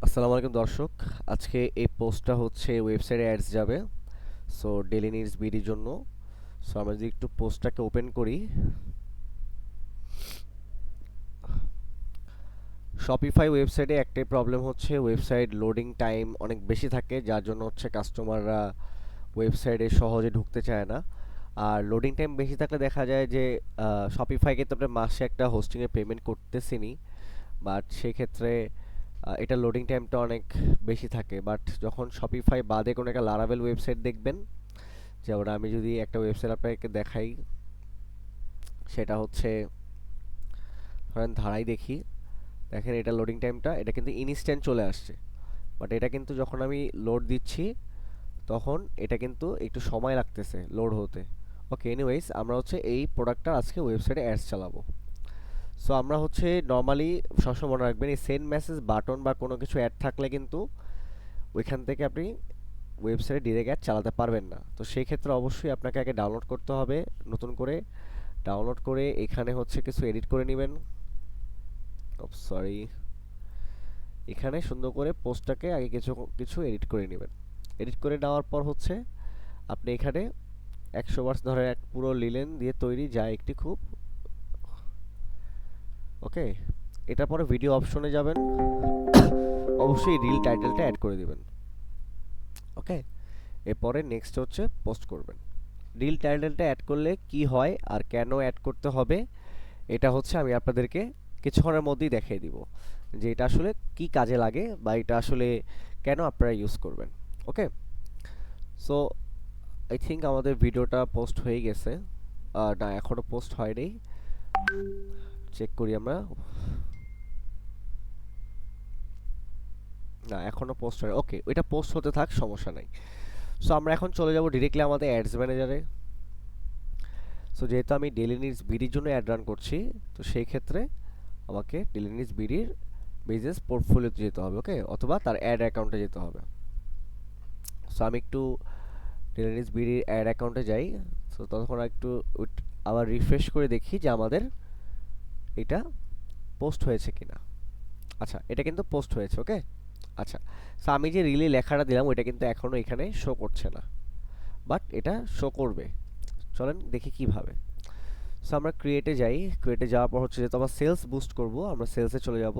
আসসালামু আলাইকুম দর্শক। আজকে এই পোস্টটা হচ্ছে ওয়েবসাইটে অ্যাডস যাবে। সো ডেইলি নিডস বিডির জন্য। সো আমরা যদি একটু পোস্টটাকে ওপেন করি, শপিফাই ওয়েবসাইটে একটাই প্রবলেম হচ্ছে ওয়েবসাইট লোডিং টাইম অনেক বেশি থাকে, যার জন্য হচ্ছে কাস্টমাররা ওয়েবসাইটে সহজে ঢুকতে চায় না। আর লোডিং টাইম বেশি থাকলে দেখা যায় যে শপিফাই কিন্তু আপনার মাসে একটা হোস্টিংয়ের পেমেন্ট করতেছেনই, বাট সেক্ষেত্রে এটা লোডিং টাইমটা অনেক বেশি থাকে। বাট যখন শপিফাই বাদে কোনো একটা লারাভেল ওয়েবসাইট দেখবেন, যেমন আমি যদি একটা ওয়েবসাইট আপনাকে দেখাই, সেটা হচ্ছে ধরেন ধারাই দেখি। দেখেন এটা লোডিং টাইমটা এটা কিন্তু ইনস্ট্যান্ট চলে আসছে, বাট এটা কিন্তু যখন আমি লোড দিচ্ছি তখন এটা কিন্তু একটু সময় লাগতেছে লোড হতে। ওকে, এনিওয়েজ আমরা হচ্ছে এই প্রোডাক্টটা আজকে ওয়েবসাইটে অ্যাডস চালাবো। সো আমরা হচ্ছে নর্মালি সবসময় মনে রাখবেন এই সেন্ড মেসেজ বাটন বা কোনো কিছু অ্যাড থাকলে কিন্তু ওইখান থেকে আপনি ওয়েবসাইটে ডিরেক্ট অ্যাড চালাতে পারবেন না। তো সেই ক্ষেত্রে অবশ্যই আপনাকে আগে ডাউনলোড করতে হবে নতুন করে। ডাউনলোড করে এখানে হচ্ছে কিছু এডিট করে নেবেন। সরি, এখানে সুন্দর করে পোস্টটাকে আগে কিছু কিছু এডিট করে নেবেন। এডিট করে নেওয়ার পর হচ্ছে আপনি এখানে 100 ওয়াটস ধরে এক পুরো লিলেন দিয়ে তৈরি যা একটি খুব ওকে। এটার পরে ভিডিও অপশনে যাবেন, অবশ্যই রিল টাইটেলটা অ্যাড করে দিবেন। ওকে, এরপরে নেক্সট হচ্ছে পোস্ট করবেন। রিল টাইটেলটা অ্যাড করলে কি হয় আর কেন অ্যাড করতে হবে, এটা হচ্ছে আমি আপনাদেরকে কিছুক্ষণের মধ্যেই দেখিয়ে দিব যে এটা আসলে কি কাজে লাগে বা এটা আসলে কেন আপনারা ইউজ করবেন। ওকে, সো আই থিঙ্ক আমাদের ভিডিওটা পোস্ট হয়ে গেছে। না, এখনও পোস্ট হয়নি। চেক করি আমরা। না, এখনও পোস্ট হয়। ওকে, ওইটা পোস্ট হতে থাক, সমস্যা নাই। সো আমরা এখন চলে যাব ডিরেক্টলি আমাদের অ্যাডস ম্যানেজারে। সো যেহেতু আমি ডেইলি নিডস বিডির জন্য অ্যাড রান করছি, তো সেই ক্ষেত্রে আমাকে ডেইলি নিডস বিডির বিজনেস পোর্টফোলিওতে যেতে হবে, ওকে, অথবা তার অ্যাড অ্যাকাউন্টে যেতে হবে। সো আমি একটু ডেইলি নিডস বিডির অ্যাড অ্যাকাউন্টে যাই। সো ততক্ষণ একটু আবার রিফ্রেশ করে দেখি যে আমাদের এটা পোস্ট হয়েছে কিনা। আচ্ছা, এটা কিন্তু পোস্ট হয়েছে। ওকে, আচ্ছা। সো আমি যে রিলি লেখাটা দিলাম ওইটা কিন্তু এখনও এখানে শো করছে না, বাট এটা শো করবে। চলেন দেখি কিভাবে। সো আমরা ক্রিয়েটে যাই। ক্রিয়েটে যাওয়ার পর হচ্ছে যেহেতু আমরা সেলস বুস্ট করব, আমরা সেলসে চলে যাব।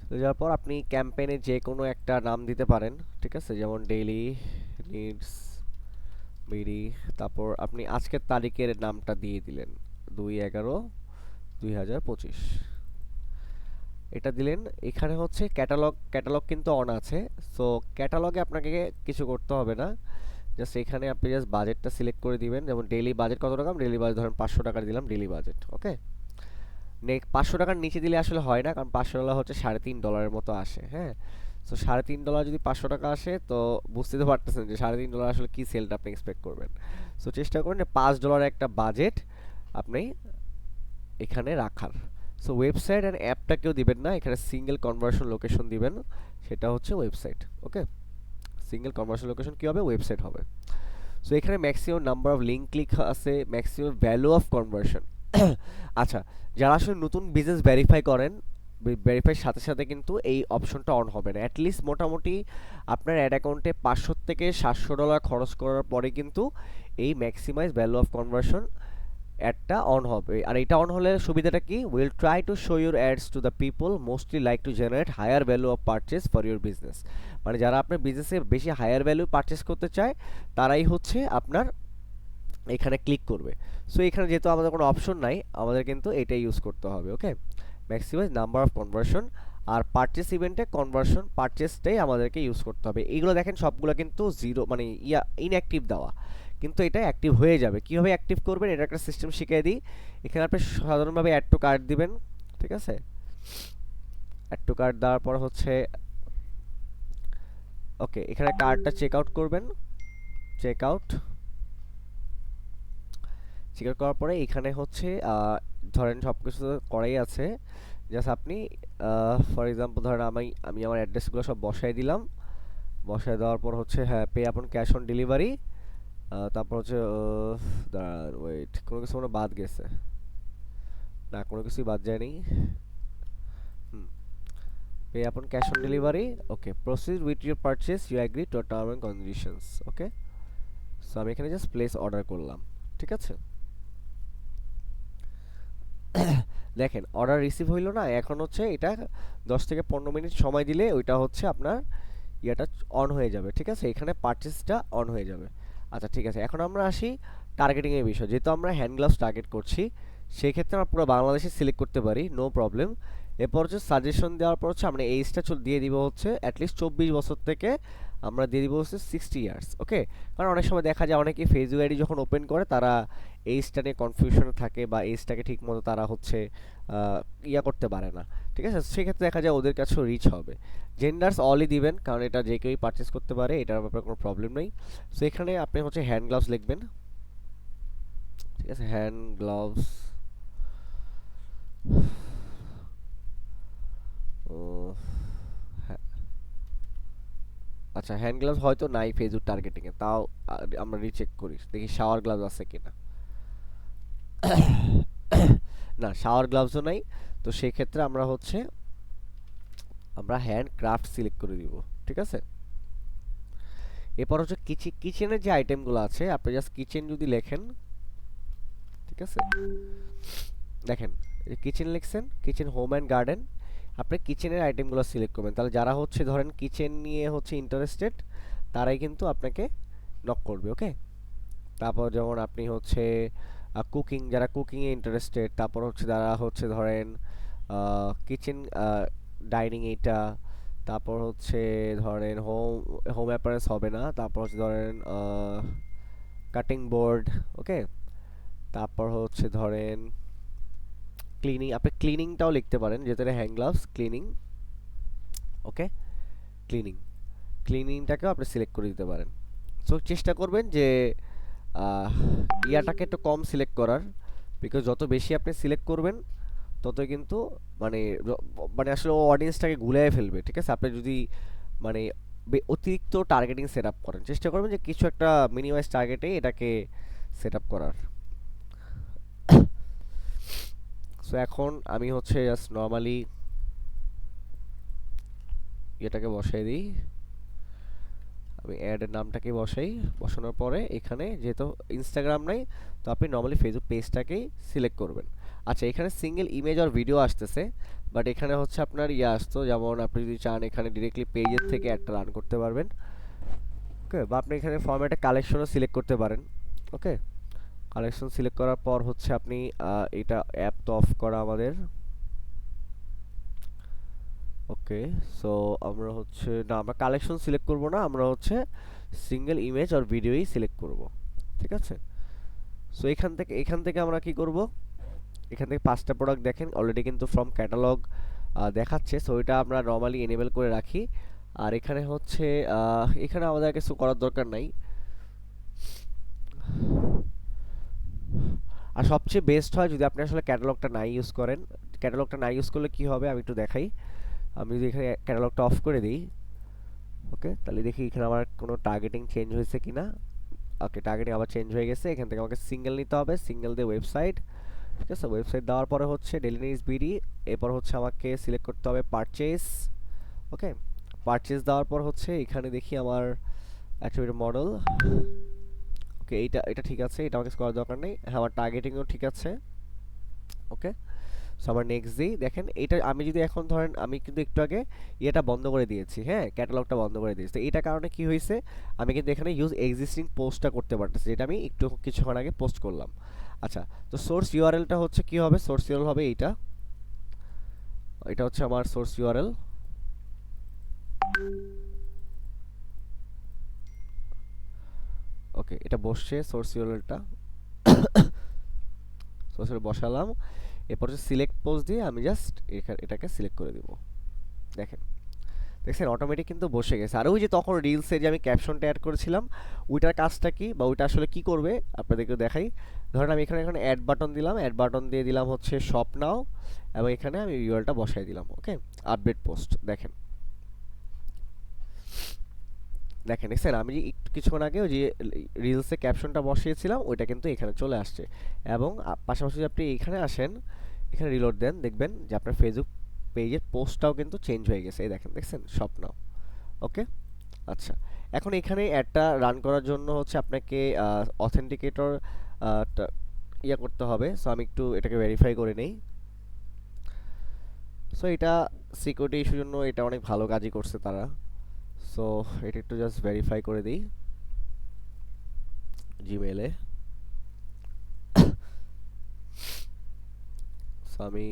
চলে যাওয়ার পর আপনি ক্যাম্পেইনে যে কোনো একটা নাম দিতে পারেন, ঠিক আছে, যেমন ডেইলি নিডস বিডি। তারপর আপনি আজকের তারিখের নামটা দিয়ে দিলেন 2/11/2025, এটা দিলেন। এখানে হচ্ছে ক্যাটালগ, ক্যাটালগ কিন্তু অন আছে। সো ক্যাটালগে আপনাকে কিছু করতে হবে না, জাস্ট এখানে আপনি জাস্ট বাজেটটা সিলেক্ট করে দিবেন। যেমন ডেইলি বাজেট কত টাকা, ডেইলি বাজেট ধরেন 500 টাকা দিলাম ডেইলি বাজেট। ওকে, 500 টাকার নিচে দিলে আসলে হয় না, কারণ $500 হচ্ছে $3.5 মতো আসে। হ্যাঁ, সো $3.5 যদি 500 টাকা আসে, তো বুঝতে তো পারতেছেন যে $3.5 আসলে কি সেলটা আপনি এক্সপেক্ট করবেন। সো চেষ্টা করেন যে $5 একটা বাজেট আপনি এখানে রাখার। সো ওয়েবসাইট অ্যান্ড অ্যাপটাকেও দিবেন না, এখানে সিঙ্গেল কনভার্সন লোকেশন দিবেন, সেটা হচ্ছে ওয়েবসাইট। ওকে, সিঙ্গেল কনভার্সন লোকেশন কী হবে, ওয়েবসাইট হবে। সো এখানে maximum number of link click আছে, ম্যাক্সিমাম ভ্যালু অফ কনভার্সন। আচ্ছা, যারা আসলে নতুন বিজনেস ভেরিফাই করেন, ভেরিফাইয়ের সাথে সাথে কিন্তু এই অপশনটা অন হবে না। অ্যাটলিস্ট মোটামুটি আপনার অ্যাড অ্যাকাউন্টে $500 থেকে $700 খরচ করার পরে কিন্তু এই ম্যাক্সিমাইজ ভ্যালু অফ কনভার্সন অ্যাডটা অন হবে। আর এটা অন হলে সুবিধাটা কি, will try to show your ads to the people mostly like to generate higher value of purchase for your business. মানে যারা আপনার বিজনেসে বেশি হায়ার ভ্যালু পারচেস করতে চায়, তারাই হচ্ছে আপনার এখানে ক্লিক করবে। সো এখানে যেহেতু আমাদের কোনো অপশন নাই, আমাদের কিন্তু এটাই ইউজ করতে হবে। Okay, maximize number of conversion আর পারচেস ইভেন্টে কনভার্সন পারচেসটাই আমাদেরকে ইউজ করতে হবে। এইগুলো দেখেন সবগুলো কিন্তু জিরো মানে ইনঅ্যাক্টিভ দেওয়া, কিন্তু এটা অ্যাক্টিভ হয়ে যাবে। কীভাবে অ্যাক্টিভ করবেন এটা একটা সিস্টেম শিখিয়ে দিই। এখানে আপনি সাধারণভাবে অ্যাড টু কার্ট দিবেন, ঠিক আছে। অ্যাড টু কার্ট দেওয়ার পর হচ্ছে ওকে, এখানে কার্ডটা চেক আউট করবেন। চেক আউট চেক আউট করার পরে এখানে হচ্ছে ধরেন সব কিছু তো করাই আছে, জাস্ট আপনি ফর এক্সাম্পল ধরেন আমি আমার অ্যাড্রেসগুলো সব বসাই দিলাম। বসায় দেওয়ার পর হচ্ছে হ্যাঁ, pay upon cash on delivery. তারপর হচ্ছে দাঁড়ান, ওয়েট, কোনো কিছু মনে হয় বাদ গেছে। না, কোনো কিছুই বাদ যায়নি। Hmm, pay upon cash on delivery, okay proceed with your purchase, you agree to term and conditions, okay. So আমি এখানে জাস্ট প্লেস অর্ডার করলাম, ঠিক আছে। দেখেন অর্ডার রিসিভ হইলো না, এখন হচ্ছে এটা 10 থেকে 15 মিনিট সময় দিলে ওইটা হচ্ছে আপনার ইয়াটা অন হয়ে যাবে, ঠিক আছে, এখানে পারচেসটা অন হয়ে যাবে। আচ্ছা ঠিক আছে, এখন আমরা আসি টার্গেটিং এর বিষয়। যেহেতু আমরা হ্যান্ড গ্লাভস টার্গেট করছি, সেই ক্ষেত্রে আমরা পুরো বাংলাদেশে সিলেক্ট করতে পারি, নো প্রবলেম। এরপর হচ্ছে সাজেশন দেওয়ার পর হচ্ছে আমরা এইজটা দিয়ে দিব হচ্ছে অ্যাটলিস্ট 24 বছর থেকে আমরা দিয়ে দিব হচ্ছে 60 ইয়ার্স, ওকে। কারণ অনেক সময় দেখা যায় অনেকে ফেসবুক আইডি যখন ওপেন করে তারা এইজটা নিয়ে কনফিউশনে থাকে বা এইজটাকে ঠিক মতো তারা হচ্ছে ইয়া করতে পারে না, ঠিক আছে। সেক্ষেত্রে দেখা যায় ওদের কাছেও রিচ হবে। জেন্ডার্স অলই দিবেন, কারণ এটা যে কেউই পারচেস করতে পারে, এটার ব্যাপারে কোনো প্রবলেম নেই। সো এখানে আপনি হচ্ছে হ্যান্ড গ্লাভস লিখবেন, ঠিক আছে, হ্যান্ড গ্লাভস। আচ্ছা হ্যান্ড গ্লাভস হয়তো নাই ফেসবুক টার্গেটিং এ, তাও আমরা রিচেক করি, দেখি শাওয়ার গ্লাভস আছে কিনা। না শাওয়ার গ্লাভসও নাই, তো সেই ক্ষেত্রে আমরা হচ্ছে আমরা হ্যান্ড ক্রাফট সিলেক্ট করে দিব, ঠিক আছে। এরপর হচ্ছে কিচেনের যে আইটেমগুলো আছে আপনি জাস্ট কিচেন যদি লেখেন, ঠিক আছে, দেখেন কিচেন লিখছেন, কিচেন হোম অ্যান্ড গার্ডেন, আপনি কিচেনের আইটেমগুলো সিলেক্ট করবেন। তাহলে যারা হচ্ছে ধরেন কিচেন নিয়ে হচ্ছে ইন্টারেস্টেড তারাই কিন্তু আপনাকে নক করবে, ওকে। তারপর যেমন আপনি হচ্ছে কুকিং, যারা কুকিংয়ে ইন্টারেস্টেড, তারপর হচ্ছে যারা হচ্ছে ধরেন কিচেন ডাইনিং এইটা, তারপর হচ্ছে ধরেন হোম হোম অ্যাপারেন্স হবে না, তারপর হচ্ছে ধরেন কাটিং বোর্ড, ওকে। তারপর হচ্ছে ধরেন ক্লিনিং, আপনি ক্লিনিংটাও লিখতে পারেন, যেটা হ্যান্ড গ্লাভস ক্লিনিং, ওকে। ক্লিনিং, ক্লিনিংটাকেও আপনি সিলেক্ট করে দিতে পারেন। সো চেষ্টা করবেন যে ইয়াটাকে একটু কম সিলেক্ট করার, বিকজ যত বেশি আপনি সিলেক্ট করবেন ততই কিন্তু মানে মানে আসলে ও অডিয়েন্সটাকে গুলিয়ে ফেলবে, ঠিক আছে। আপনি যদি মানে অতিরিক্ত টার্গেটিং সেট আপ করেন, চেষ্টা করবেন যে কিছু একটা মিনিমাইজ টার্গেটে এটাকে সেট আপ করার। সো এখন আমি হচ্ছে জাস্ট নর্মালি এটাকে বসাই দিই, আমি অ্যাডের নামটাকে বসাই, বসানোর পরে এখানে যেহেতু ইনস্টাগ্রাম নাই, তো আপনি নর্মালি ফেসবুক পেজটাকেই সিলেক্ট করবেন। আচ্ছা এখানে সিঙ্গেল ইমেজ আর ভিডিও আসতেছে, বাট এখানে হচ্ছে আপনার ইয়ে আসতো, যেমন আপনি যদি চান এখানে ডিরেক্টলি পেজের থেকে একটা রান করতে পারবেন, ওকে। বা আপনি এখানে ফরম্যাটে কালেকশনও সিলেক্ট করতে পারেন, ওকে। কালেকশন সিলেক্ট করার পর হচ্ছে আপনি এটা অ্যাপ তো অফ করা আমাদের, ওকে। সো আমরা হচ্ছে না, আমরা কালেকশন সিলেক্ট করব না, আমরা হচ্ছে সিঙ্গেল ইমেজ আর ভিডিওই সিলেক্ট করব, ঠিক আছে। সো এখান থেকে আমরা কি করব, এখান থেকে 5টা প্রোডাক্ট দেখেন অলরেডি কিন্তু ফ্রম ক্যাটালগ দেখাচ্ছে, সো এটা আমরা নর্মালি এনেবল করে রাখি। আর এখানে হচ্ছে এখানে আমাদের কিছু করার দরকার নাই। আর সবচেয়ে বেস্ট হয় যদি আপনি আসলে ক্যাটালগটা না ইউজ করেন। ক্যাটালগটা না ইউজ করলে কি হবে আমি একটু দেখাই। আমি যদি এখানে ক্যাটালগটা অফ করে দিই, ওকে, তাহলে দেখি এখানে আমার কোনো টার্গেটিং চেঞ্জ হয়েছে কিনা। ওকে টার্গেটিং আবার চেঞ্জ হয়ে গেছে। এখান থেকে আমাকে সিঙ্গেল নিতে হবে, সিঙ্গেল দিয়ে ওয়েবসাইট, ঠিক আছে। ওয়েবসাইট দেওয়ার পরে হচ্ছে ডেইলি নিউজ বিডি, এরপর হচ্ছে আমাকে সিলেক্ট করতে হবে পারচেস, ওকে। পারচেস দেওয়ার পর হচ্ছে এখানে দেখি আমার অ্যাট্রিবিউট মডেল, ওকে। এইটা এটা ঠিক আছে, এটা আমাকে করার দরকার নেই। হ্যাঁ আমার টার্গেটিংও ঠিক আছে, ওকে। সো আমার নেক্সট দিই, দেখেন এটা আমি যদি এখন ধরেন আমি কিন্তু একটু আগে এটা বন্ধ করে দিয়েছি, হ্যাঁ ক্যাটালগটা বন্ধ করে দিয়েছি, তো এইটার কারণে কি হয়েছে আমি কিন্তু এখানে ইউজ এক্সিস্টিং পোস্টটা করতে পারতেছি, যেটা আমি একটু কিছুক্ষণ আগে পোস্ট করলাম। আচ্ছা তো সোর্স ইউআরএলটা হচ্ছে কি হবে, সোর্স ইউআরএল হবে এইটা, এটা হচ্ছে আমার সোর্স ইউআরএল, ওকে। এটা বসছে সোর্স ইউআরএলটা, সোর্স ইউআরএল বসালাম। এরপর হচ্ছে সিলেক্ট পোস্ট দিয়ে আমি জাস্ট এটাকে সিলেক্ট করে দিব, দেখেন দেখছেন অটোমেটিক কিন্তু বসে গেছে। আর ওই যে তখন রিলসে যে আমি ক্যাপশনটা অ্যাড করেছিলাম ওইটার কাজটা কি বা ওইটা আসলে কি করবে আপনাদেরকে দেখাই। ধরেন আমি এখানে অ্যাড বাটন দিলাম, অ্যাড বাটন দিয়ে দিলাম হচ্ছে শপ নাও, এবং এখানে আমি ইউআরএলটা বসাই দিলাম, ওকে। আপডেট পোস্ট, দেখেন দেখেন দেখছেন আমি যে একটু কিছুক্ষণ আগে ওই যে রিলসে ক্যাপশনটা বসিয়েছিলাম ওইটা কিন্তু এখানে চলে আসছে। এবং পাশাপাশি যদি আপনি এখানে আসেন, এখানে রিলোড দেন, দেখবেন যে আপনার ফেসবুক পেজের পোস্টটাও কিন্তু চেঞ্জ হয়ে গেছে, এই দেখেন, দেখছেন শপ নাও। ওকে, আচ্ছা, এখন এখানে অ্যাডটা রান করার জন্য হচ্ছে আপনাকে অথেন্টিকেটর ইয়ে করতে হবে। সো আমি একটু এটাকে ভেরিফাই করে নেই। সো এটা সিকিউরিটি ইস্যুর জন্য এটা অনেক ভালো কাজই করছে তারা। সো এটা একটু জাস্ট ভেরিফাই করে দিই জিমেলে। সো আমি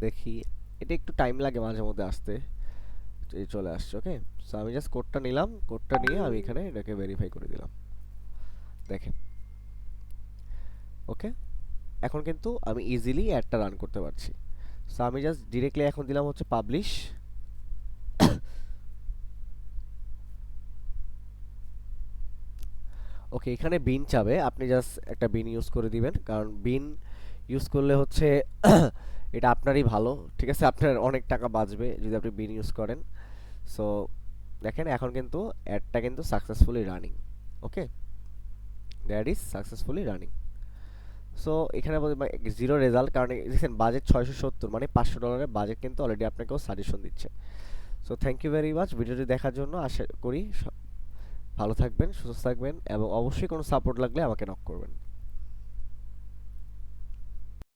দেখি, এটা একটু টাইম লাগে মাঝে মধ্যে আসতে। এই চলে আসছে, ওকে। সো আমি জাস্ট কোডটা নিলাম, কোডটা নিয়ে আমি এখানে এটাকে ভেরিফাই করে দিলাম, দেখেন। ওকে, এখন কিন্তু আমি ইজিলি অ্যাডটা রান করতে পারছি। সো আমি জাস্ট ডিরেক্টলি এখন দিলাম হচ্ছে পাবলিশ। ওকে, এখানে বিন চাবে, আপনি জাস্ট একটা বিন ইউজ করে দিবেন, কারণ বিন ইউজ করলে হচ্ছে এটা আপনারই ভালো, ঠিক আছে, আপনার অনেক টাকা বাঁচবে যদি আপনি বিন ইউজ করেন। সো দেখেন এখন কিন্তু অ্যাডটা কিন্তু successfully running. Okay, that is successfully running. So এখানে জিরো রেজাল্ট, কারণ দেখছেন বাজেট 670, মানে $500 বাজেট কিন্তু অলরেডি আপনাকেও সাজেশন দিচ্ছে। So thank you very much ভিডিওটি দেখার জন্য। আশা করি ভালো থাকবেন, সুস্থ থাকবেন, এবং অবশ্যই কোনো সাপোর্ট লাগলে আমাকে নক করবেন।